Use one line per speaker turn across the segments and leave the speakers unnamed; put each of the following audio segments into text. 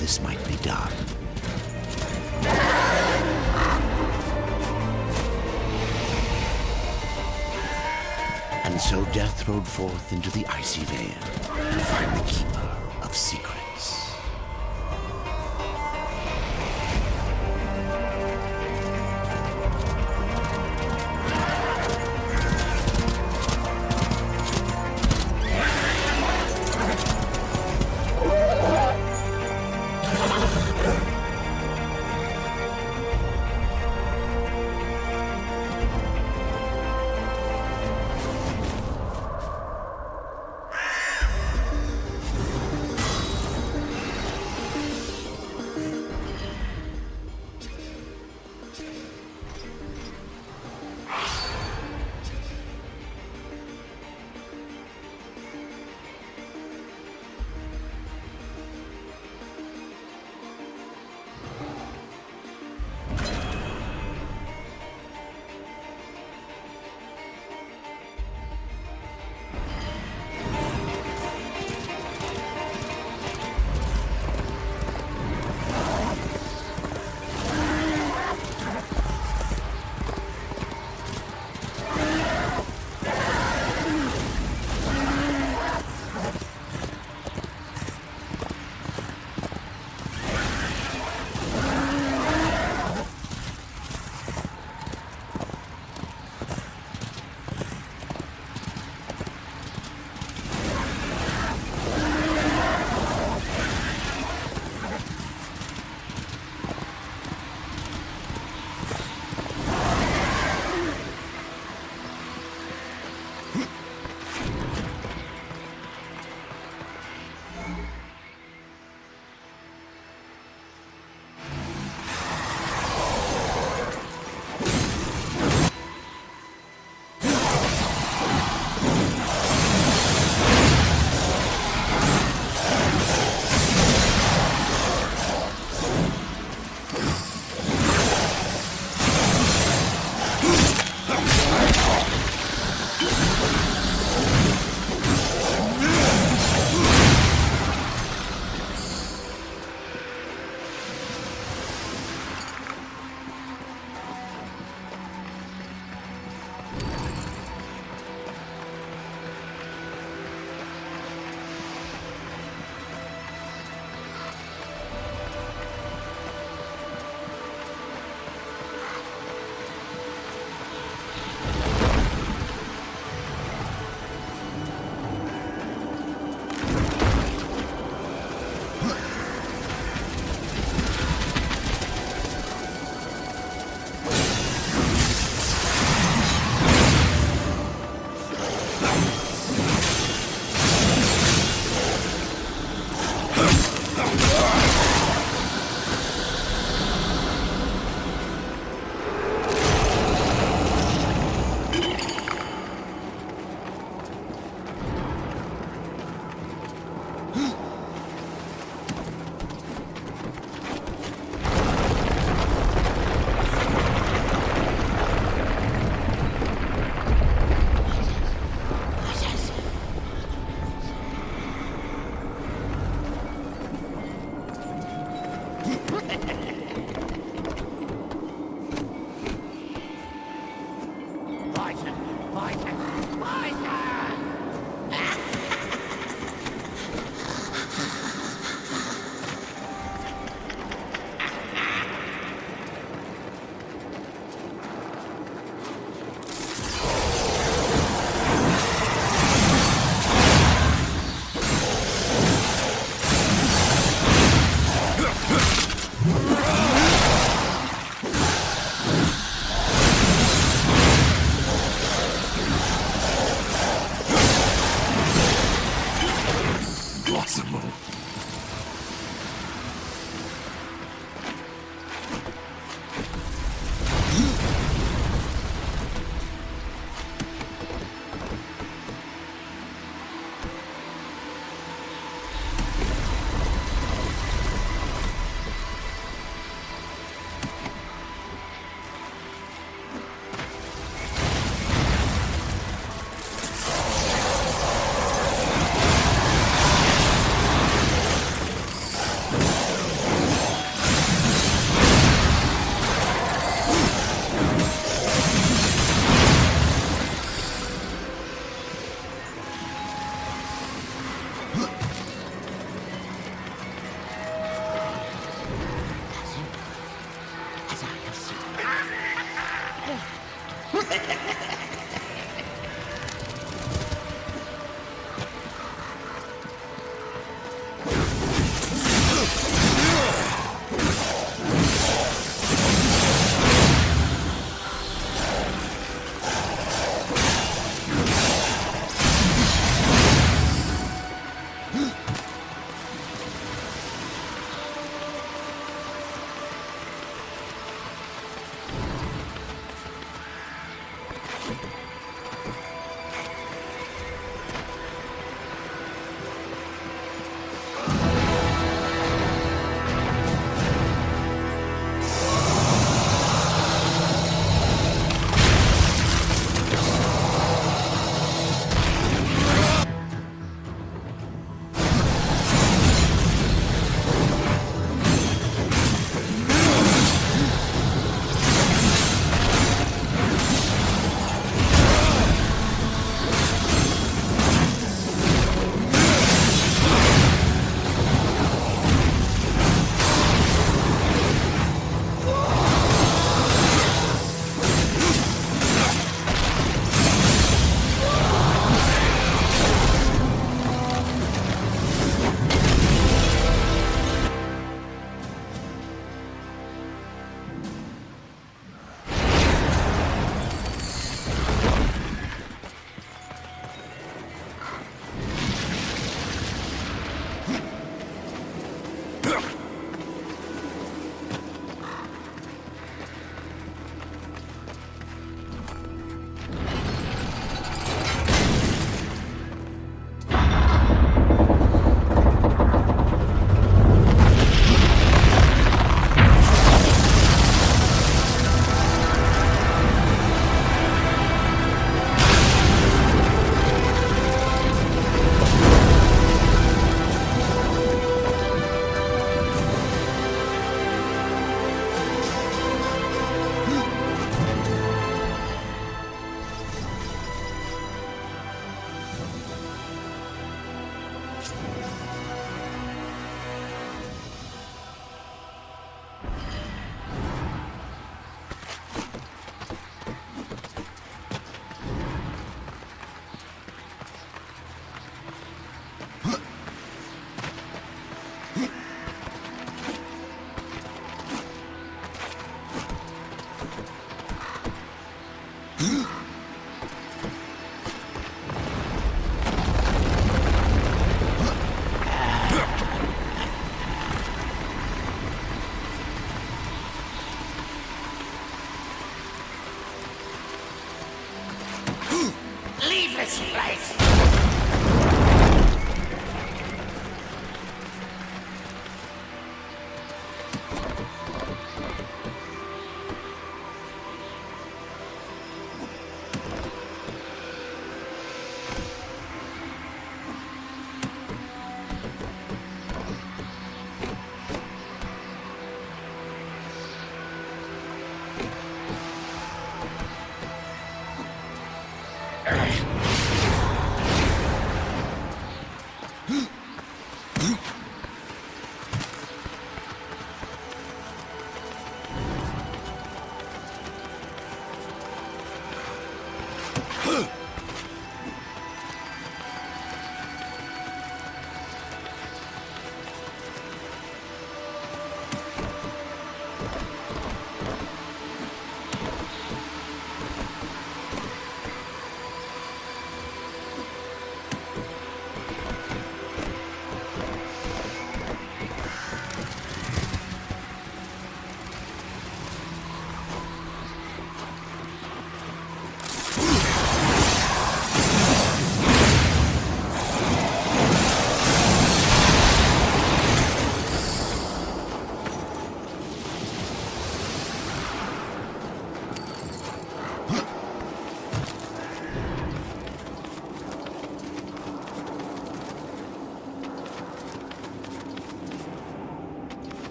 this might be done. And so Death rode forth into the icy veil to find the Keeper of Secrets.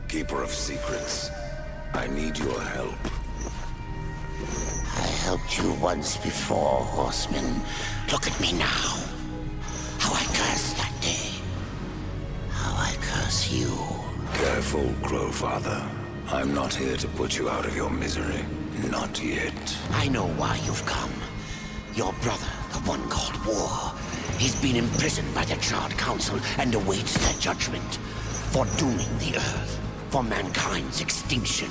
Keeper of secrets, I need your help.
I helped you once before, Horseman. Look at me now. How I cursed that day. How I curse you.
Careful, Crowfather. I'm not here to put you out of your misery. Not yet.
I know why you've come. Your brother, the one called War. He's been imprisoned by the Charred Council and awaits their judgment. For dooming the Earth. For mankind's extinction.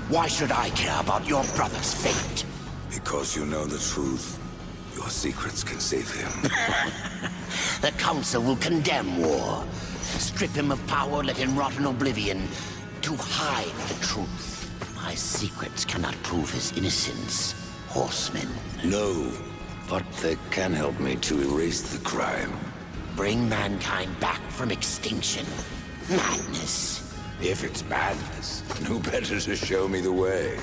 Why should I care about your brother's fate?
Because you know the truth. Your secrets can save him.
The Council will condemn War. Strip him of power, let him rot in oblivion. To hide the truth. My secrets cannot prove his innocence, Horseman.
No, but they can help me to erase the crime.
Bring mankind back from extinction. Madness.
If it's madness, who better to show me the way?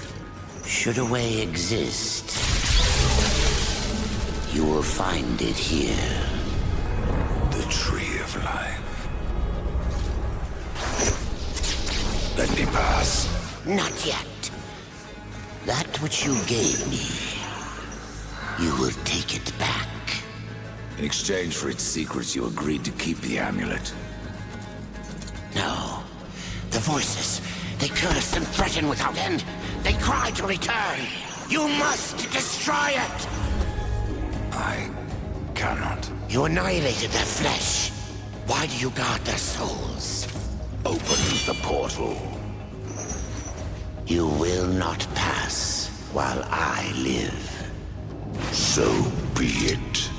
Should a way exist, you will find it here.
The Tree of Life. Let me pass.
Not yet. That which you gave me, you will take it back.
In exchange for its secrets, you agreed to keep the amulet.
No. The voices, they curse and threaten without end. They cry to return. You must destroy it!
I cannot.
You annihilated their flesh. Why do you guard their souls?
Open the portal.
You will not pass while I live.
So be it.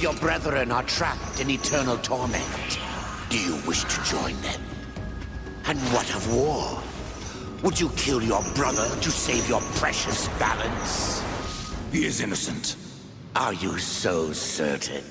your brethren are trapped in eternal torment. Do you wish to join them? And what of war? Would you kill your brother to save your precious balance?
He is innocent.
Are you so certain?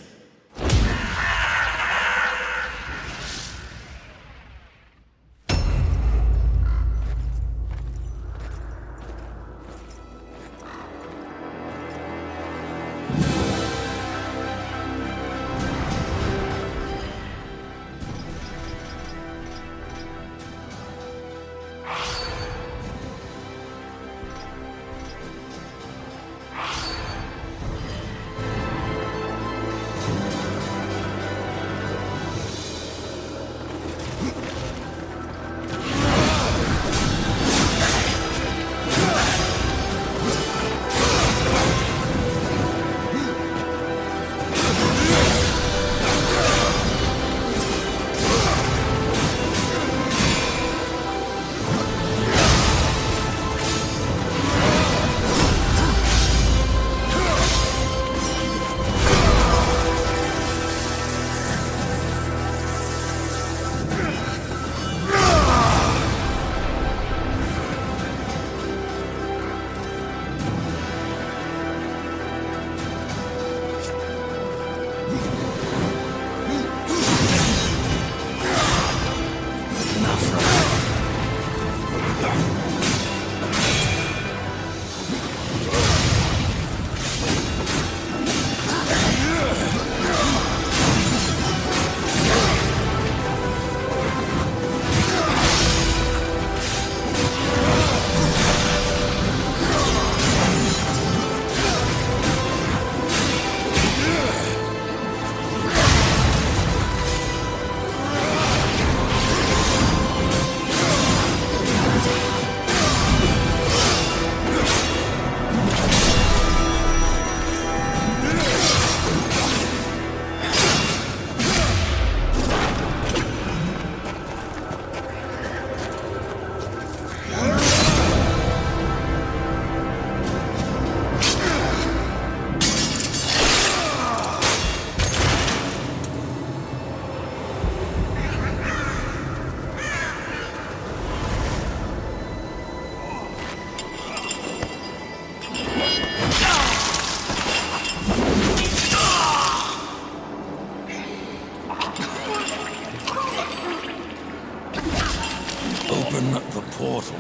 Open the portal.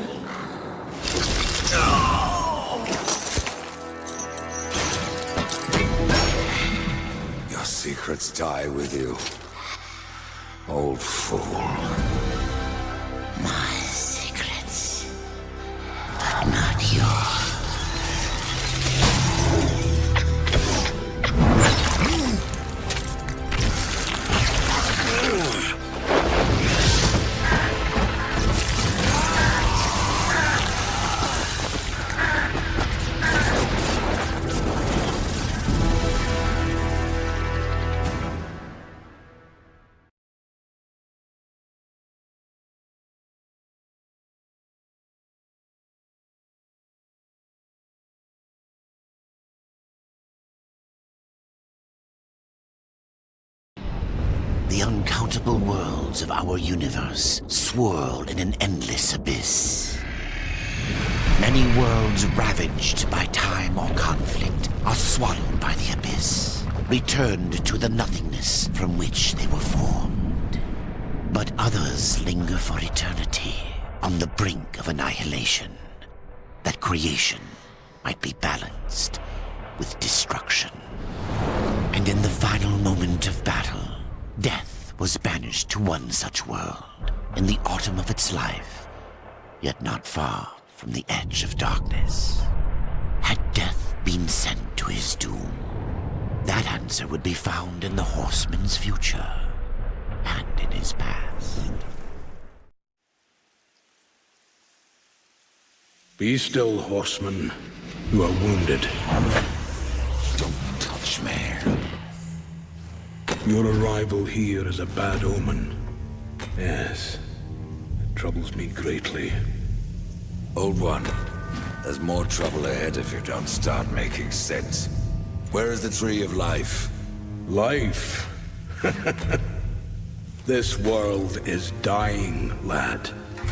Your secrets die with you, old fool.
My secrets, but not yours. The uncountable worlds of our universe swirl in an endless abyss. Many worlds ravaged by time or conflict are swallowed by the abyss, returned to the nothingness from which they were formed. But others linger for eternity on the brink of annihilation, that creation might be balanced with destruction. And in the final moment of battle, death was banished to one such world in the autumn of its life, yet not far from the edge of darkness. Had death been sent to his doom? That answer would be found in the horseman's future and in his past.
Be still, horseman. You are wounded.
Don't touch me.
Your arrival here is a bad omen. Yes, it troubles me greatly.
Old one, there's more trouble ahead if you don't start making sense. Where is the Tree of Life?
Life. This world is dying, lad.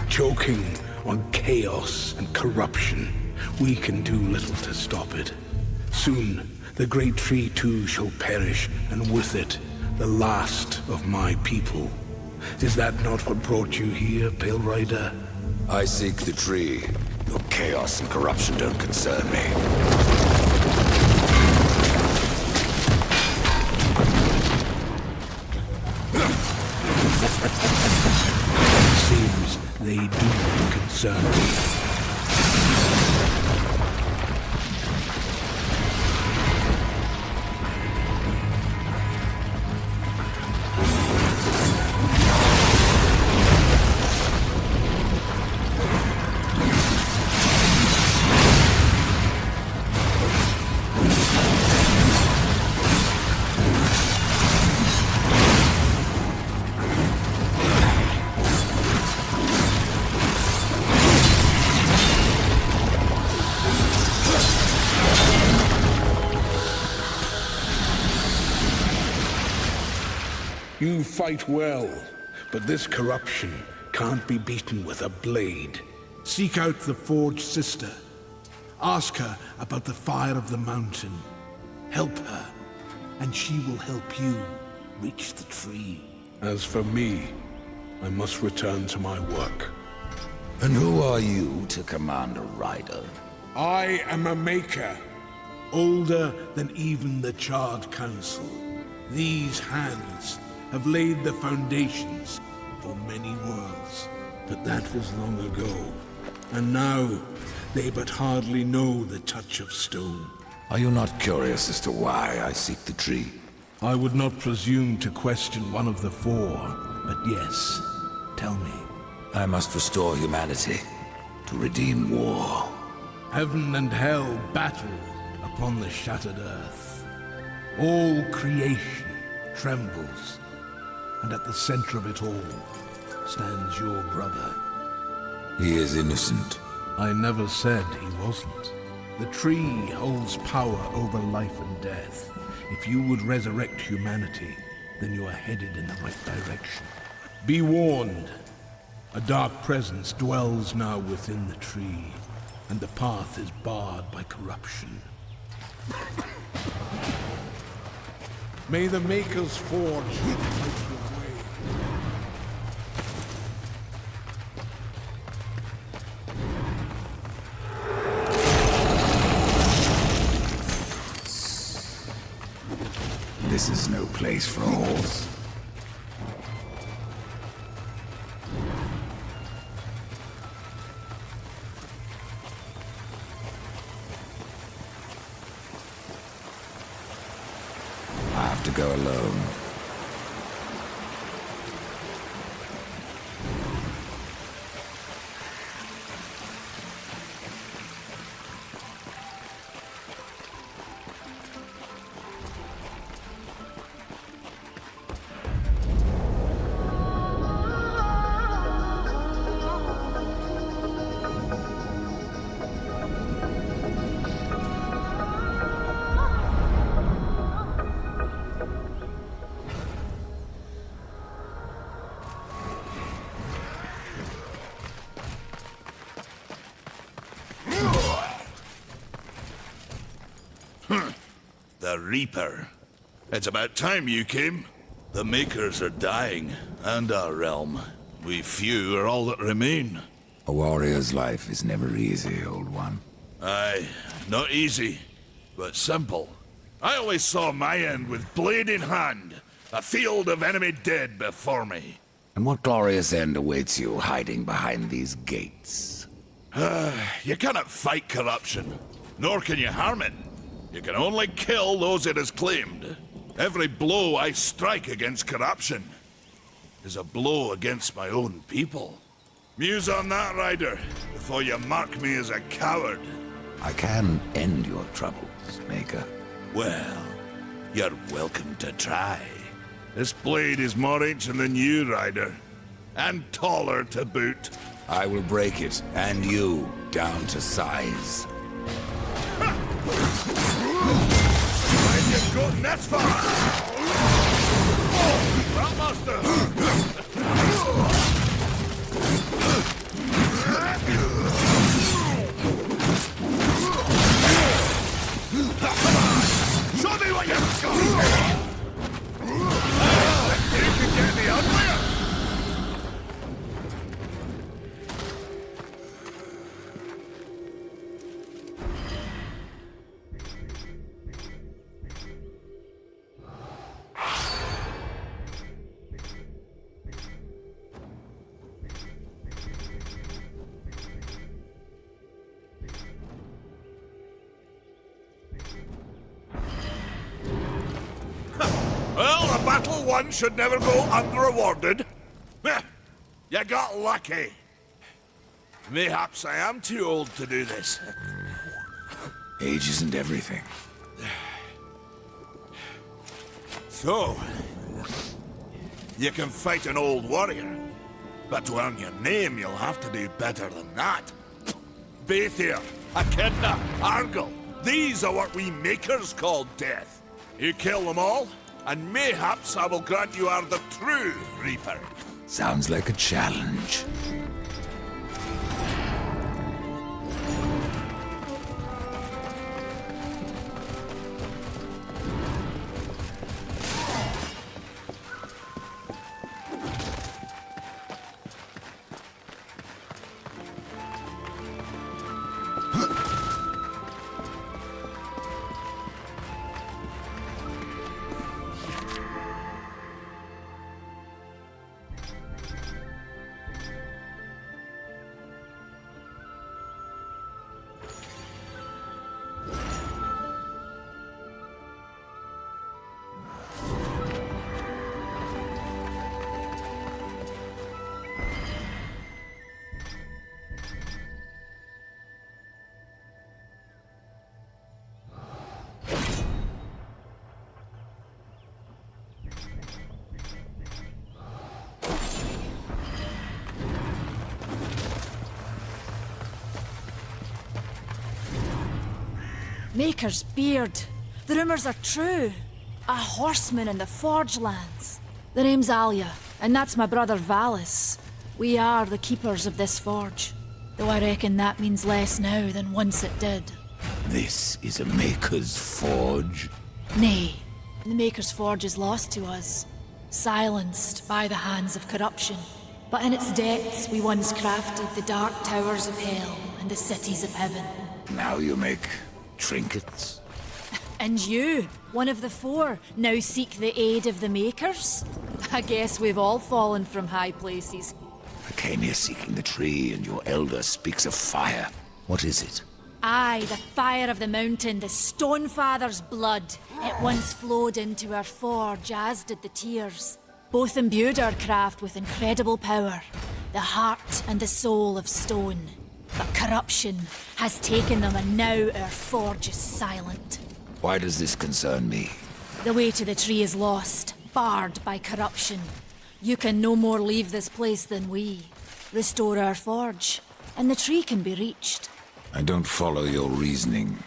Choking on chaos and corruption. We can do little to stop it. Soon, the great tree too shall perish, and with it, the last of my people. Is that not what brought you here, Pale Rider?
I seek the tree. Your chaos and corruption don't concern me.
Seems they do concern me. You fight well, but this corruption can't be beaten with a blade. Seek out the Forge Sister. Ask her about the fire of the mountain. Help her, and she will help you reach the tree. As for me, I must return to my work.
And who are you to command a rider?
I am a maker, older than even the Charred Council. These hands have laid the foundations for many worlds. But that was long ago, and now they but hardly know the touch of stone.
Are you not curious as to why I seek the tree?
I would not presume to question one of the four, but yes, tell me.
I must restore humanity, to redeem war.
Heaven and hell battle upon the shattered earth. All creation trembles, and at the center of it all stands your brother.
He is innocent.
I never said he wasn't. The tree holds power over life and death. If you would resurrect humanity, then you are headed in the right direction. Be warned. A dark presence dwells now within the tree, and the path is barred by corruption. May the Maker's Forge light your way.
This is no place for a horse. I have to go alone.
The Reaper. It's about time you came. The Makers are dying, and our realm. We few are all that remain.
A warrior's life is never easy, old one.
Aye, not easy, but simple. I always saw my end with blade in hand, a field of enemy dead before me.
And what glorious end awaits you hiding behind these gates?
You cannot fight corruption, nor can you harm it. You can only kill those it has claimed. Every blow I strike against corruption is a blow against my own people. Muse on that, Ryder, before you mark me as a coward.
I can end your troubles, Maker.
Well, you're welcome to try. This blade is more ancient than you, Ryder, and taller to boot.
I will break it, and you, down to size.
When you've gotten this far, Show me what you've got! You can get me uglier! Well, a battle won should never go unrewarded. Heh, you got lucky. Mayhaps I am too old to do this.
Age isn't everything.
So, you can fight an old warrior, but to earn your name, you'll have to do better than that. Baethir, Echidna, Argyll, these are what we makers call death. You kill them all, and mayhaps I will grant you are the true Reaper.
Sounds like a challenge.
Maker's beard. The rumors are true. A horseman in the Forge lands. The name's Alia, and that's my brother Valis. We are the keepers of this forge. Though I reckon that means less now than once it did.
This is a Maker's Forge?
Nay, the Maker's Forge is lost to us. Silenced by the hands of corruption. But in its depths we once crafted the dark towers of hell and the cities of heaven.
Now you make trinkets?
And you, one of the four, now seek the aid of the Makers? I guess we've all fallen from high places.
I came here seeking the tree, and your elder speaks of fire. What is it?
Aye, the fire of the mountain, the Stonefather's blood. It once flowed into our forge, as did the tears. Both imbued our craft with incredible power. The heart and the soul of stone. But corruption has taken them, and now our forge is silent.
Why does this concern me?
The way to the tree is lost, barred by corruption. You can no more leave this place than we. Restore our forge, and the tree can be reached.
I don't follow your reasoning.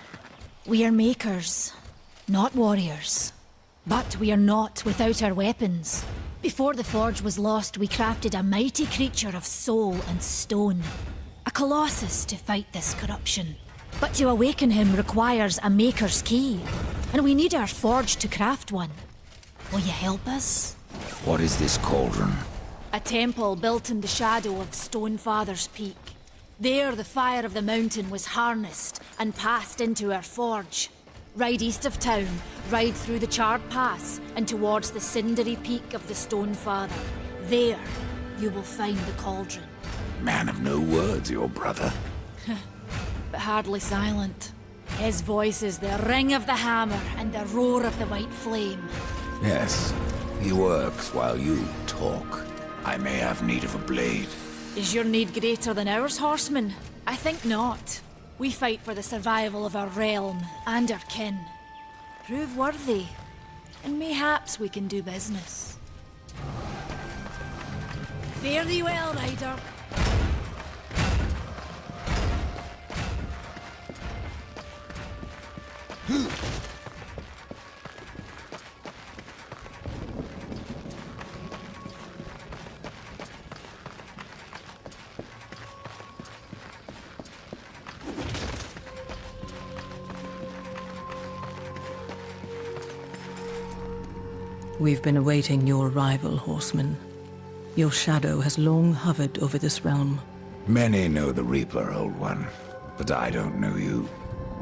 We are makers, not warriors. But we are not without our weapons. Before the forge was lost, we crafted a mighty creature of soul and stone. A colossus to fight this corruption. But to awaken him requires a maker's key. And we need our forge to craft one. Will you help us?
What is this cauldron?
A temple built in the shadow of Stonefather's Peak. There the fire of the mountain was harnessed and passed into our forge. Ride east of town, ride through the charred pass and towards the cindery peak of the Stonefather. There you will find the cauldron.
Man of no words, your brother.
But hardly silent. His voice is the ring of the hammer and the roar of the white flame.
Yes, he works while you talk. I may have need of a blade.
Is your need greater than ours, horseman? I think not. We fight for the survival of our realm and our kin. Prove worthy, and mayhaps we can do business. Fare thee well, rider.
We've been awaiting your arrival, horseman. Your shadow has long hovered over this realm.
Many know the Reaper, Old One, but I don't know you.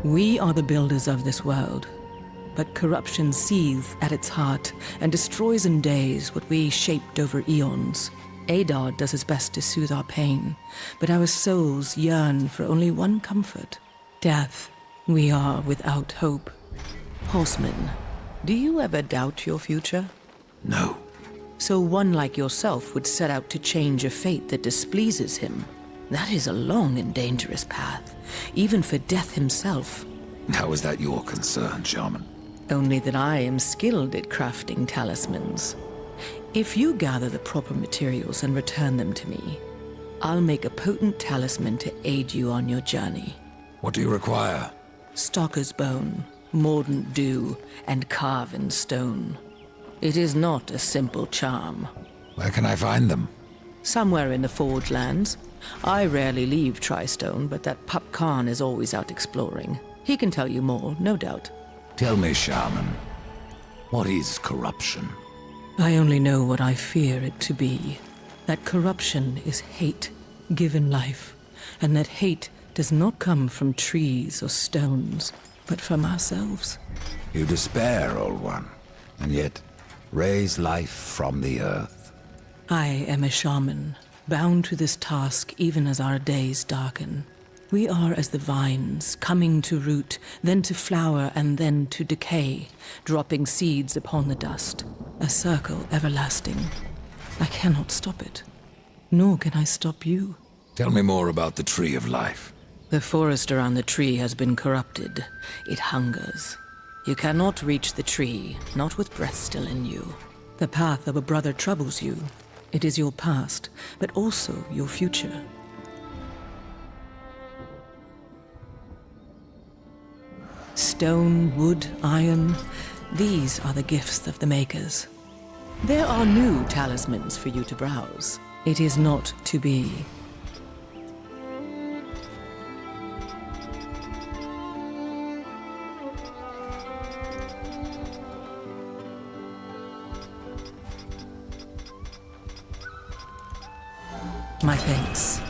We are the builders of this world, but corruption seethes at its heart and destroys in days what we shaped over eons. Adar does his best to soothe our pain, but our souls yearn for only one comfort: death. We are without hope. Horseman, do you ever doubt your future?
No.
So one like yourself would set out to change a fate that displeases him. That is a long and dangerous path, even for death himself.
How is that your concern, Shaman?
Only that I am skilled at crafting talismans. If you gather the proper materials and return them to me, I'll make a potent talisman to aid you on your journey.
What do you require?
Stalker's bone, mordant dew, and carven stone. It is not a simple charm.
Where can I find them?
Somewhere in the Forge Lands. I rarely leave Tristone, but that Pup Khan is always out exploring. He can tell you more, no doubt.
Tell me, Shaman, what is corruption?
I only know what I fear it to be. That corruption is hate, given life, and that hate does not come from trees or stones, but from ourselves.
You despair, Old One, and yet raise life from the earth.
I am a shaman, bound to this task even as our days darken. We are as the vines, coming to root, then to flower, and then to decay, dropping seeds upon the dust. A circle everlasting. I cannot stop it, nor can I stop you.
Tell me more about the Tree of Life.
The forest around the tree has been corrupted. It hungers. You cannot reach the tree, not with breath still in you. The path of a brother troubles you. It is your past, but also your future. Stone, wood, iron, these are the gifts of the makers. There are new talismans for you to browse. It is not to be. My thanks.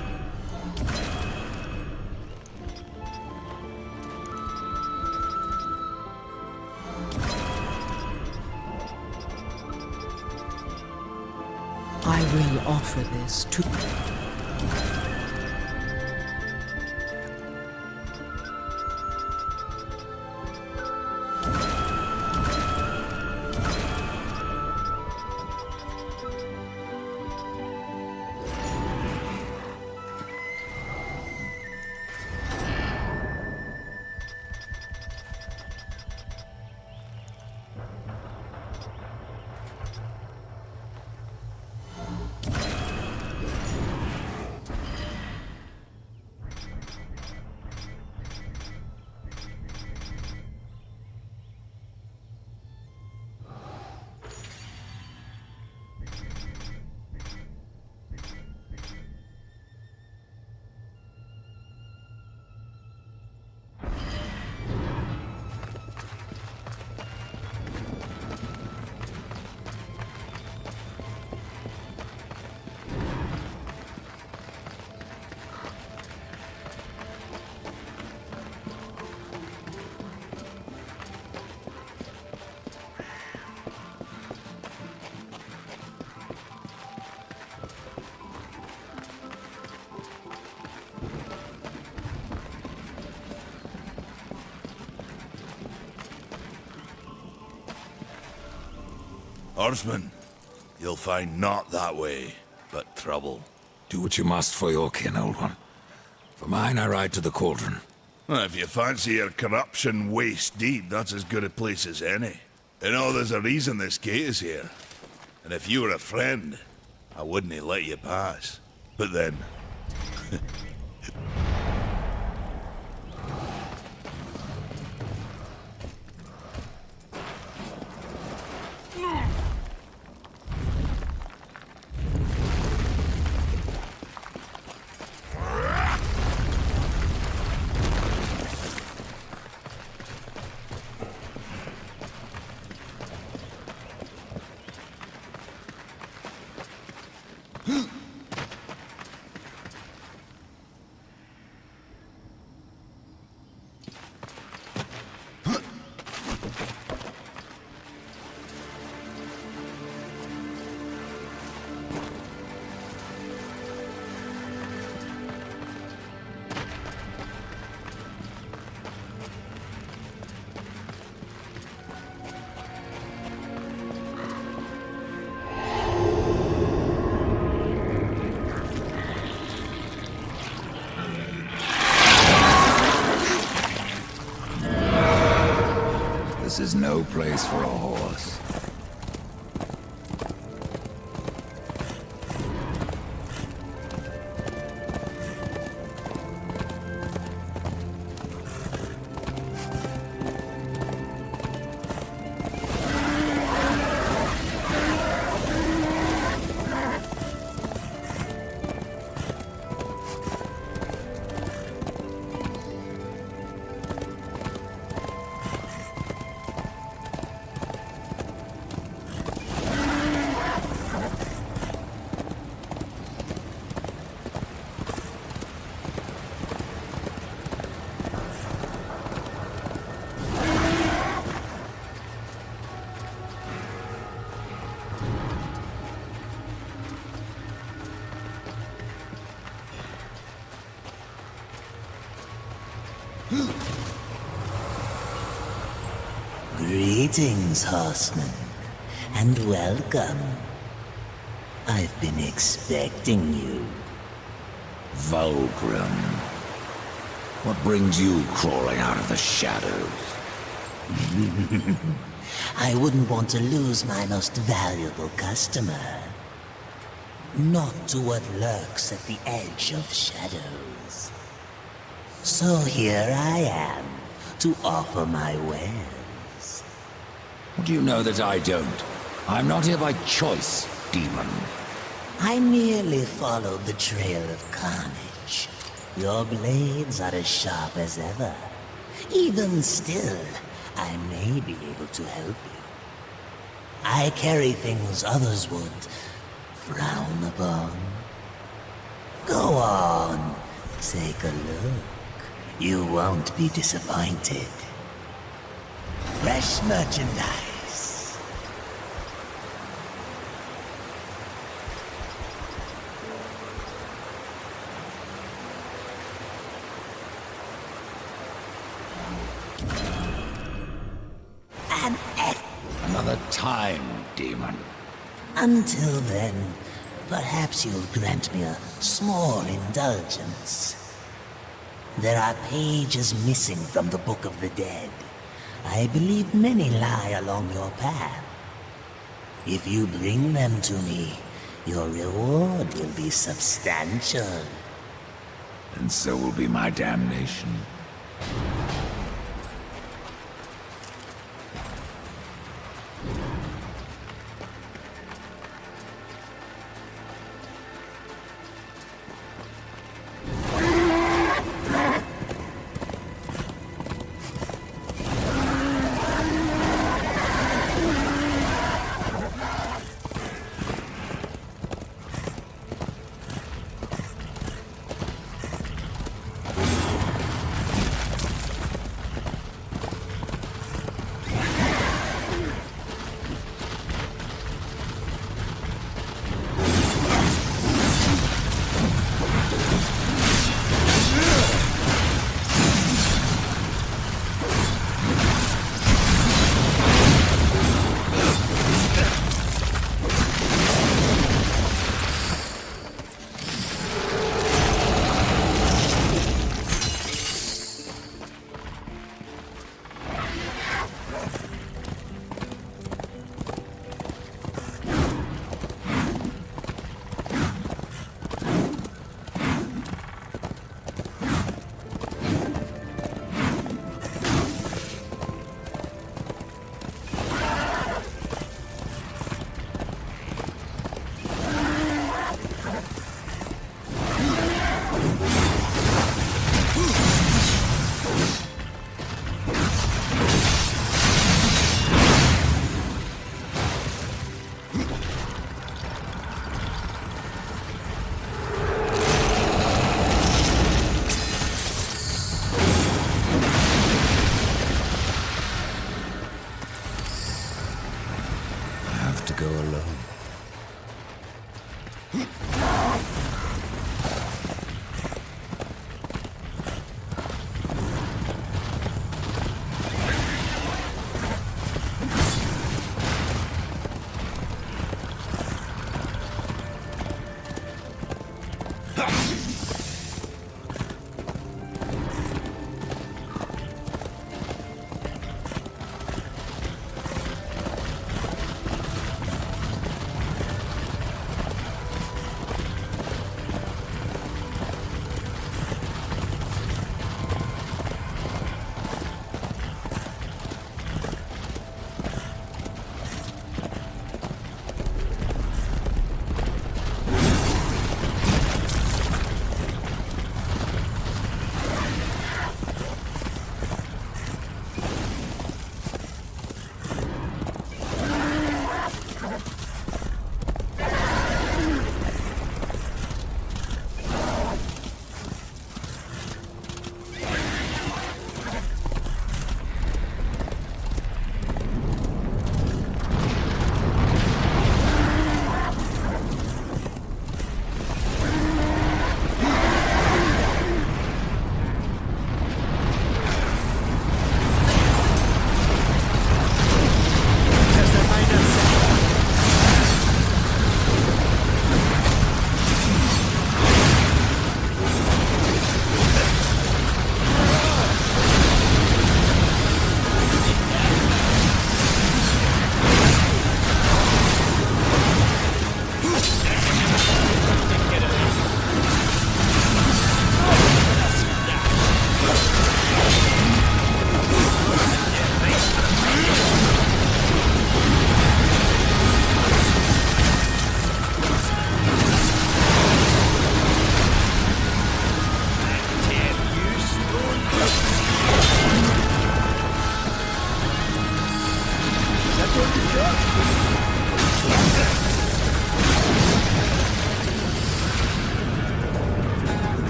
I will offer this to...
Horseman, you'll find not that way, but trouble.
Do what you must for your kin, Old One. For mine, I ride to the cauldron.
Well, if you fancy your corruption waist deep, that's as good a place as any. You know, there's a reason this gate is here. And if you were a friend, I wouldn't let you pass. But then...
is no place for a horse.
Greetings, horseman, and welcome. I've been expecting you.
Vulgrim. What brings you crawling out of the shadows?
I wouldn't want to lose my most valuable customer. Not to what lurks at the edge of shadows. So here I am, to offer my wares.
What do you know that I don't? I'm not here by choice, demon.
I merely followed the trail of carnage. Your blades are as sharp as ever. Even still, I may be able to help you. I carry things others would frown upon. Go on, take a look. You won't be disappointed. Fresh merchandise.
Another time, demon.
Until then, perhaps you'll grant me a small indulgence. There are pages missing from the Book of the Dead. I believe many lie along your path. If you bring them to me, your reward will be substantial.
And so will be my damnation.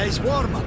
nice warm-up.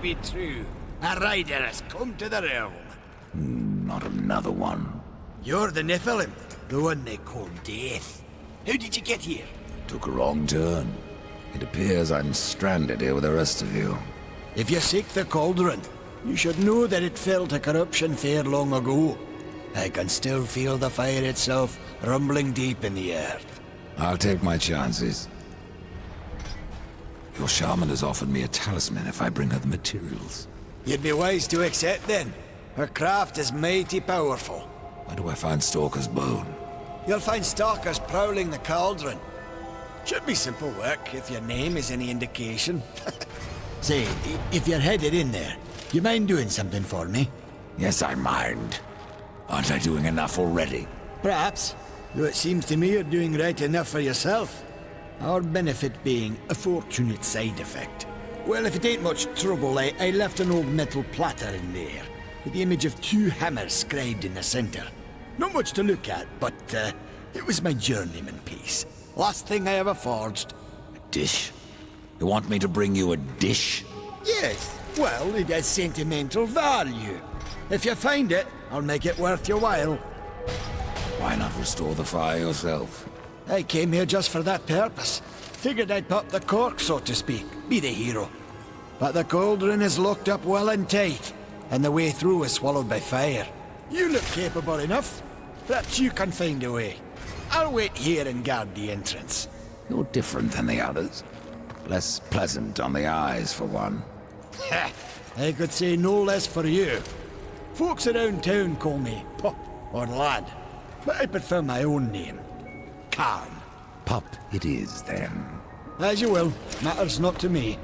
Be true. A rider has come to the realm.
Not another one.
You're the Nephilim, the one they call Death. How did you get here?
Took a wrong turn. It appears I'm stranded here with the rest of you.
If you seek the cauldron, you should know that it fell to corruption fair long ago. I can still feel the fire itself rumbling deep in the earth.
I'll take my chances. Your shaman has offered me a talisman if I bring her the materials.
You'd be wise to accept then. Her craft is mighty powerful.
Where do I find Stalker's bone?
You'll find stalkers prowling the cauldron. Should be simple work if your name is any indication. Say, if you're headed in there, you mind doing something for me?
Yes, I mind. Aren't I doing enough already?
Perhaps. Though it seems to me you're doing right enough for yourself. Our benefit being a fortunate side effect. Well, if it ain't much trouble, I left an old metal platter in there, with the image of 2 hammers scribed in the center. Not much to look at, but it was my journeyman piece. Last thing I ever forged.
A dish? You want me to bring you a dish?
Yes, well, it has sentimental value. If you find it, I'll make it worth your while.
Why not restore the fire yourself?
I came here just for that purpose. Figured I'd pop the cork, so to speak, be the hero. But the cauldron is locked up well and tight, and the way through is swallowed by fire. You look capable enough. Perhaps you can find a way. I'll wait here and guard the entrance.
You're different than the others. Less pleasant on the eyes, for one.
Ha! I could say no less for you. Folks around town call me Pup or Lad, but I prefer my own name. Karn.
Pup it is, then.
As you will. Matters not to me.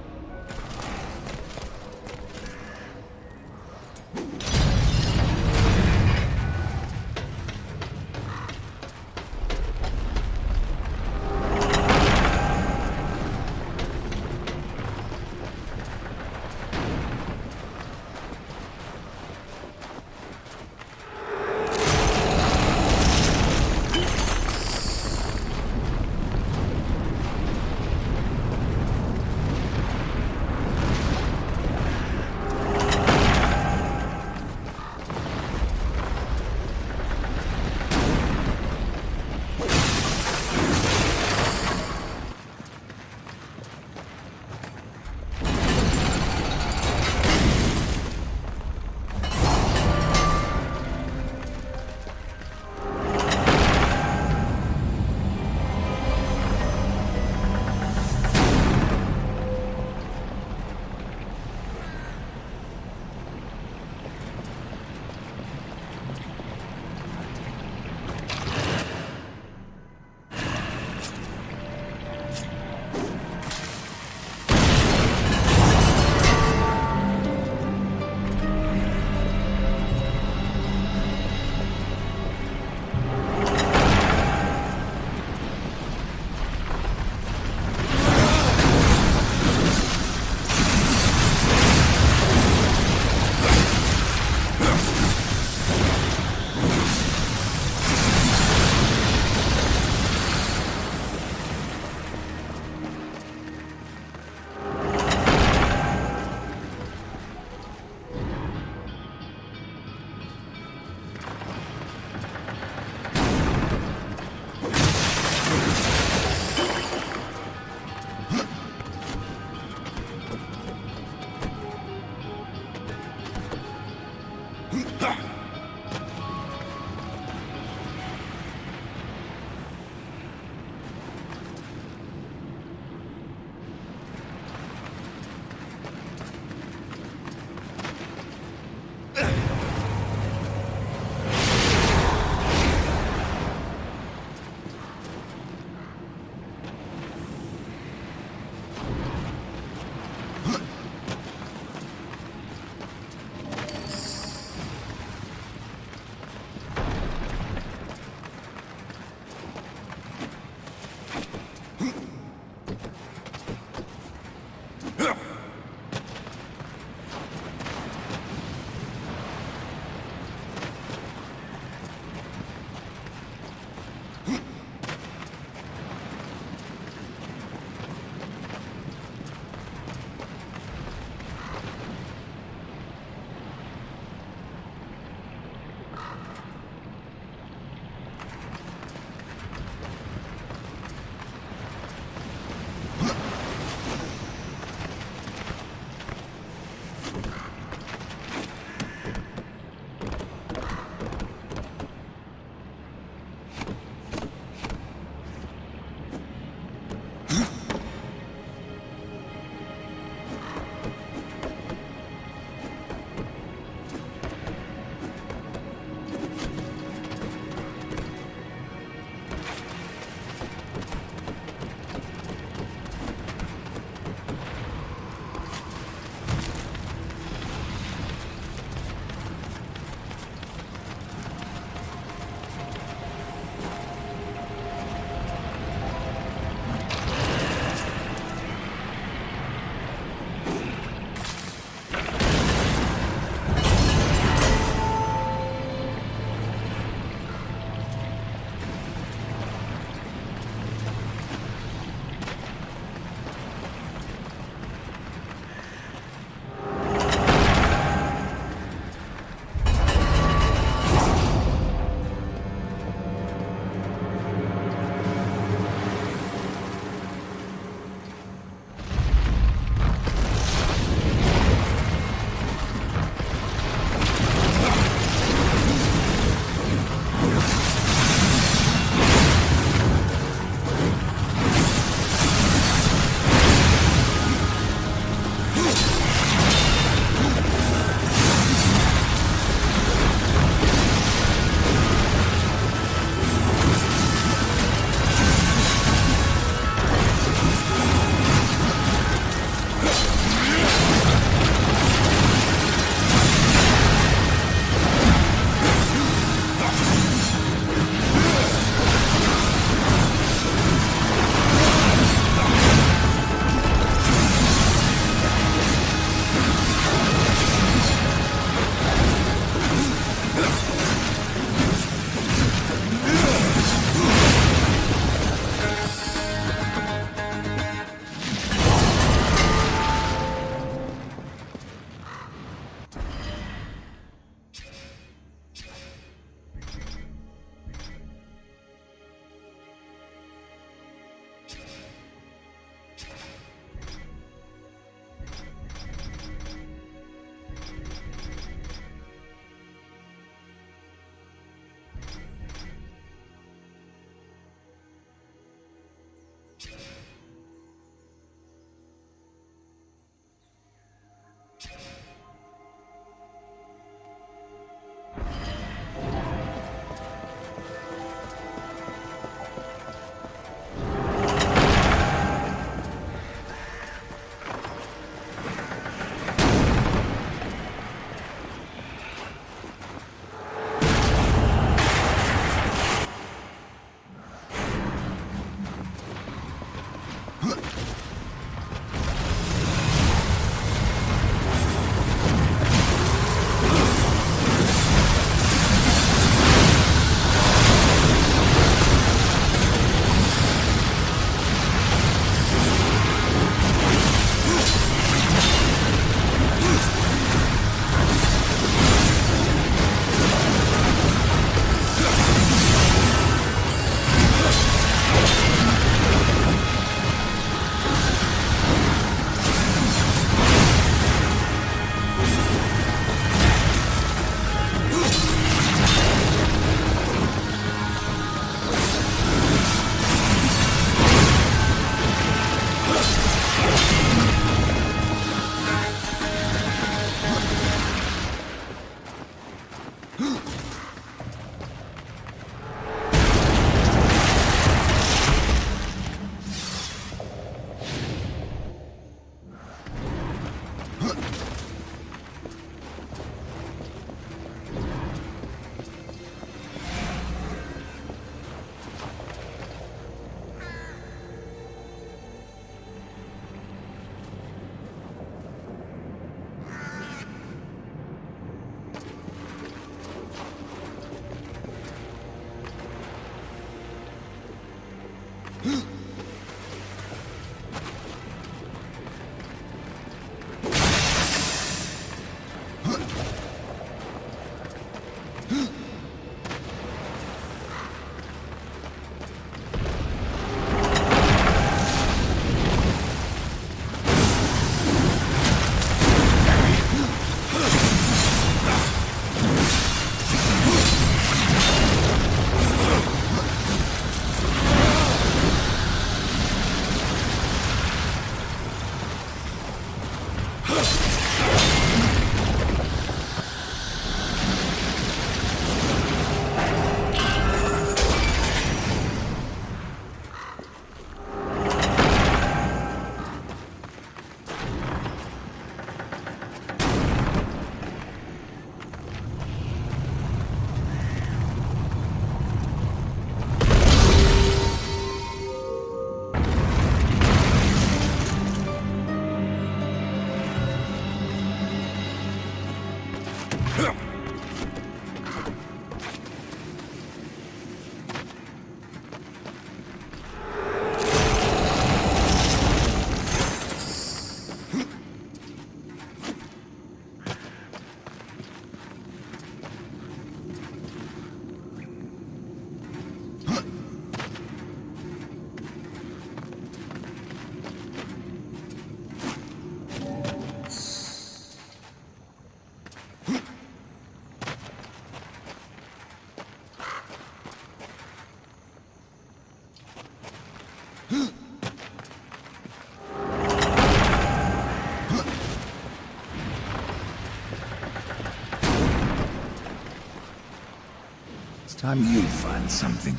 It's time you find something.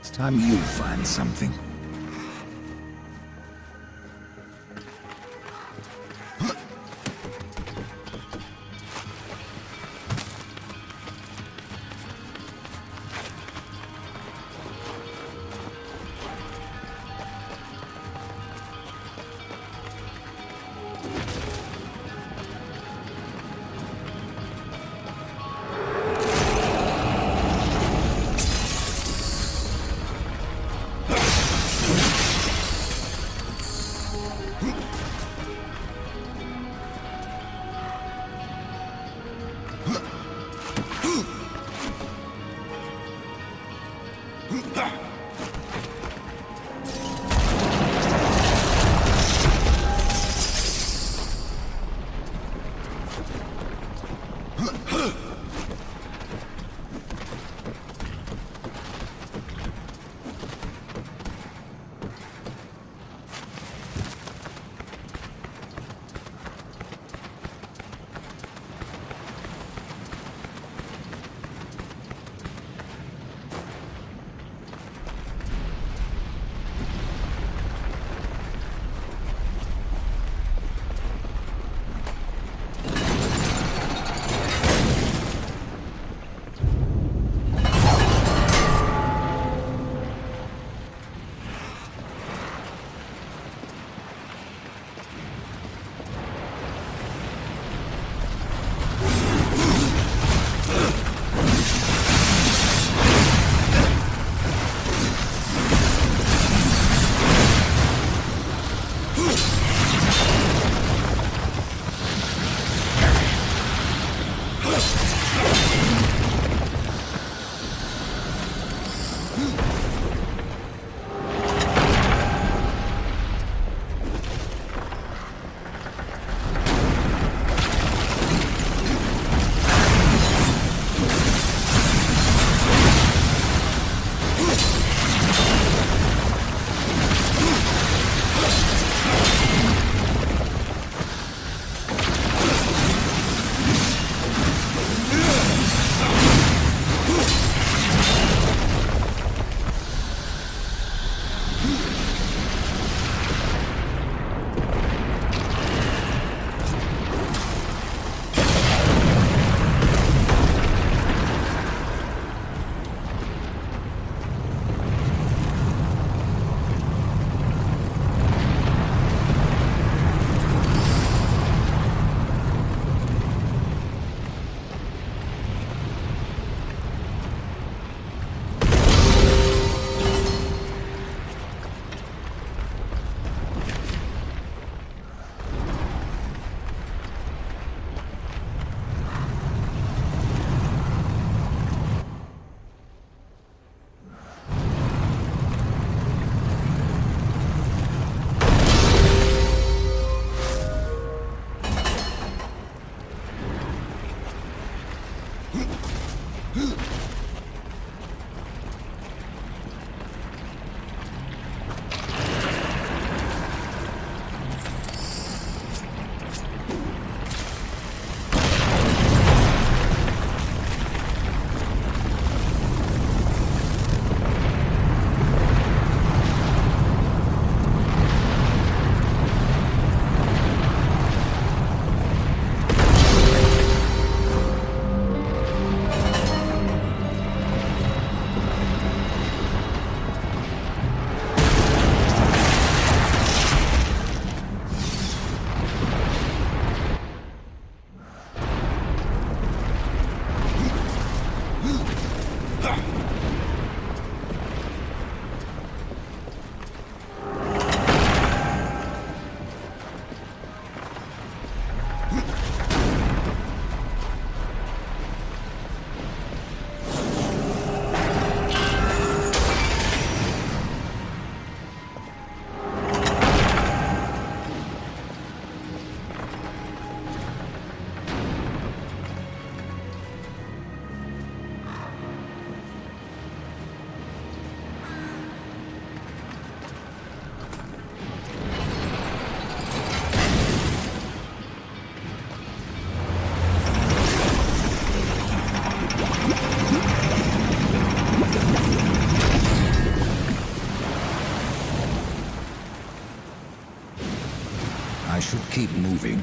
It's time you find something. I should keep moving.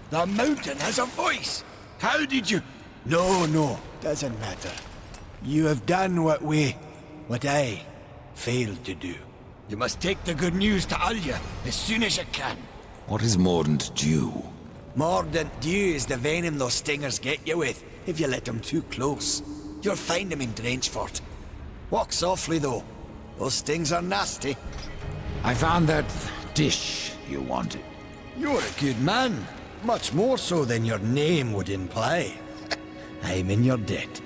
The mountain has a voice! How did you... No, doesn't matter. You have done what I failed to do. You must take the good news to Alya as soon as you can.
What is Mordant due?
Mordant dew is the venom those stingers get you with, if you let them too close. You'll find them in Drenchfort. Walk softly, though. Those stings are nasty.
I found that dish you wanted.
You're a good man. Much more so than your name would imply. I'm in your debt.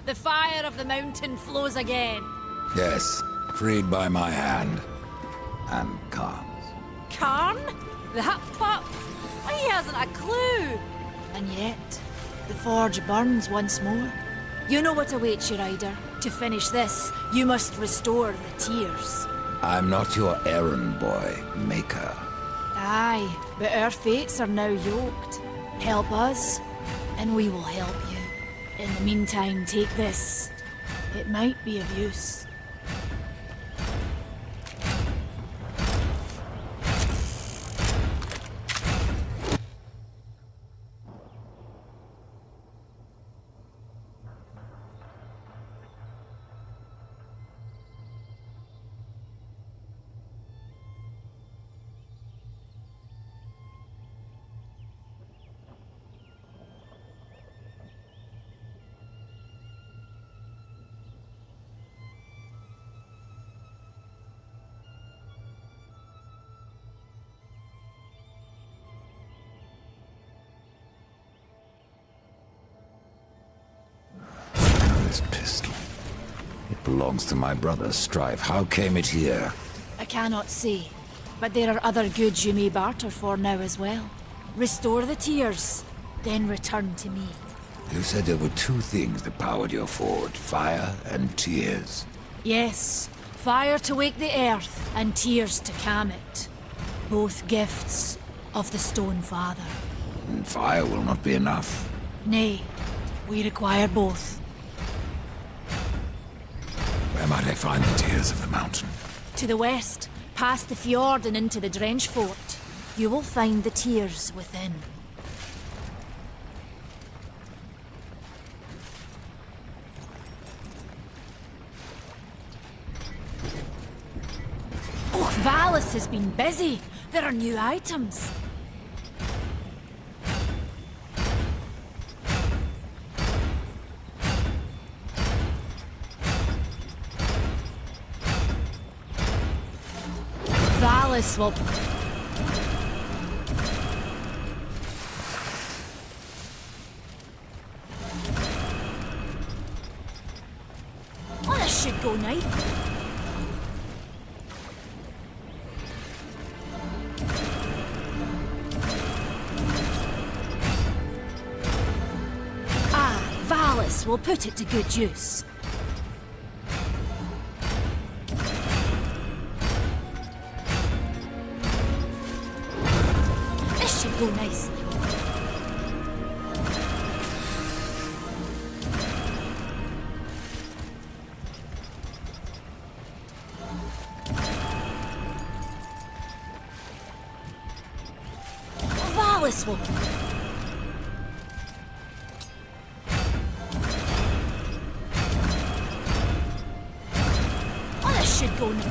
The fire of the mountain flows again.
Yes, freed by my hand. And Khan's.
Karn? That pup? He hasn't a clue. And yet, the forge burns once more. You know what awaits you, Ryder. To finish this, you must restore the tears.
I'm not your errand boy, Maker.
Aye, but our fates are now yoked. Help us, and we will help you. In the meantime, take this. It might be of use.
This pistol. It belongs to my brother, Strife. How came it here?
I cannot say, but there are other goods you may barter for now as well. Restore the tears, then return to me.
You said there were two things that powered your forge, fire and tears.
Yes, fire to wake the earth, and tears to calm it. Both gifts of the Stone Father.
And fire will not be enough.
Nay, we require both.
Where might I find the tears of the mountain?
To the west, past the fjord and into the Drench Fort, you will find the tears within. Oh, Valis has been busy. There are new items. Valis will... Oh, this should go nice. Aye, Valis will put it to good use. This should go nicely. Valis will... Oh, this should go now.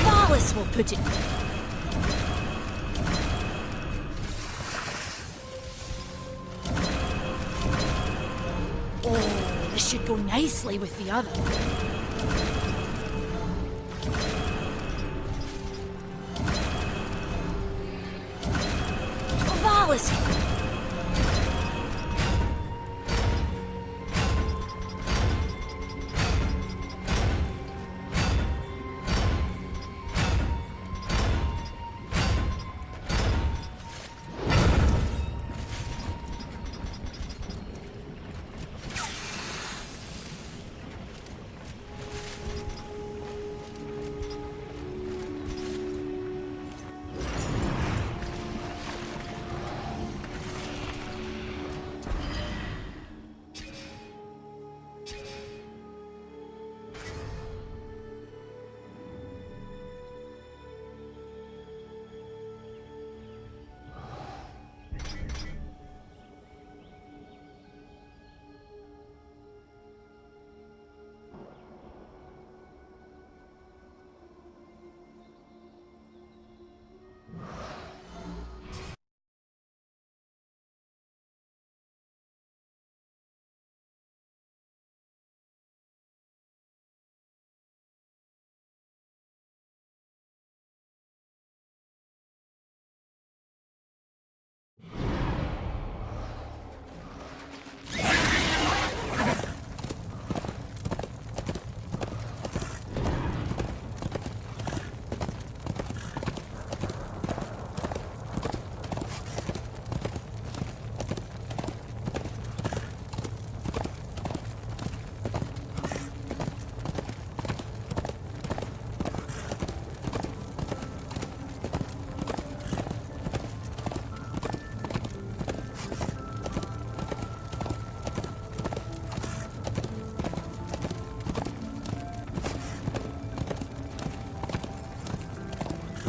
Valis will put it... Oh, this should go nicely with the other. Valis.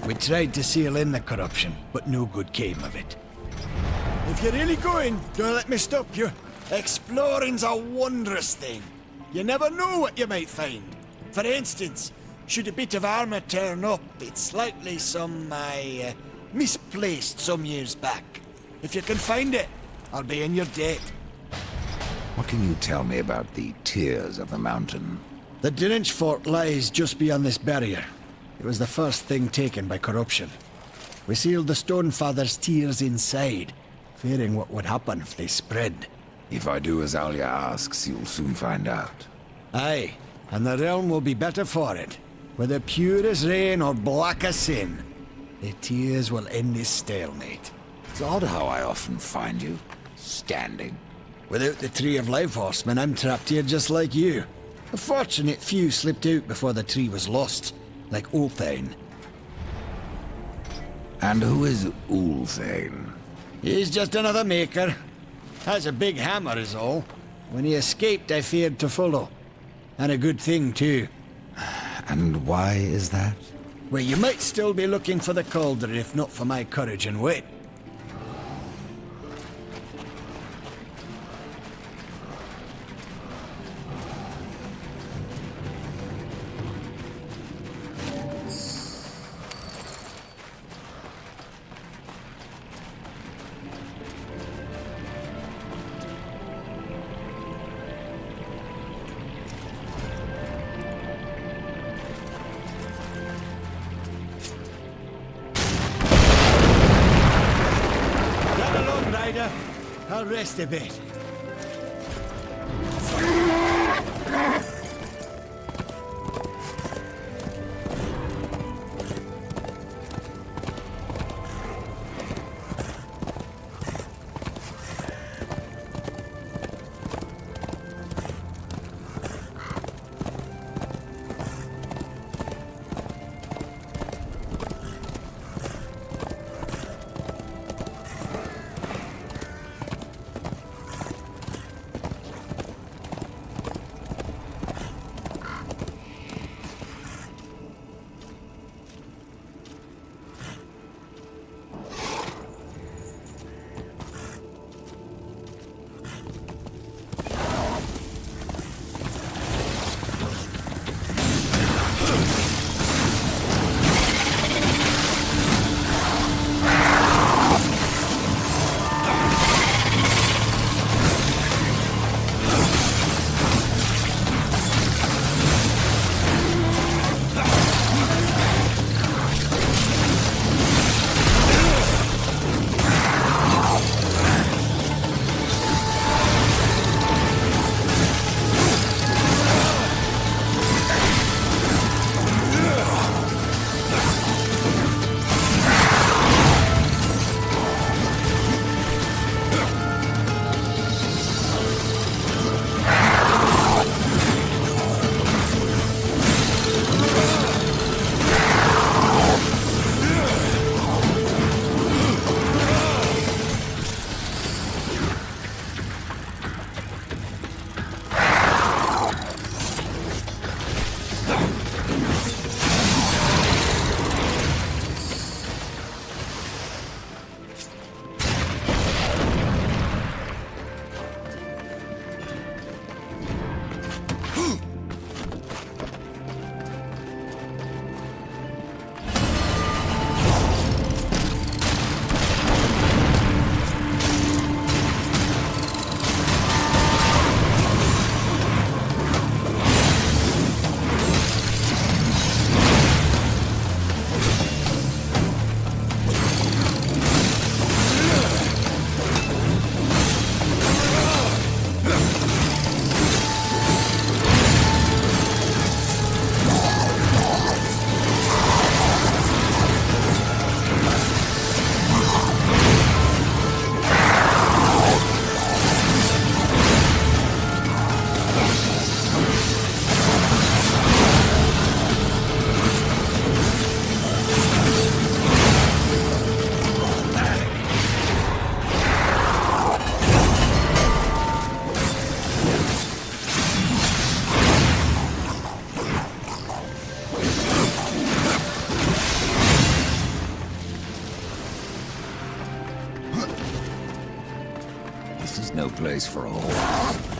We tried to seal in the corruption, but no good came of it. If you're really going, don't let me stop you. Exploring's a wondrous thing. You never know what you might find. For instance, should a bit of armor turn up, it's likely some I misplaced some years back. If you can find it, I'll be in your debt.
What can you tell me about the tiers of the mountain?
The Drench fort lies just beyond this barrier. It was the first thing taken by corruption. We sealed the Stonefather's tears inside, fearing what would happen if they spread.
If I do as Alia asks, you'll soon find out.
Aye, and the realm will be better for it. Whether pure as rain or black as sin, the tears will end this stalemate.
It's odd how I often find you standing.
Without the Tree of Life Horseman, I'm trapped here just like you. A fortunate few slipped out before the tree was lost, like Ulthane.
And who is Ulthane?
He's just another maker. Has a big hammer is all. When he escaped, I feared to follow. And a good thing, too.
And why is that?
Well, you might still be looking for the cauldron if not for my courage and wit. I'll rest a bit.
place for a whore.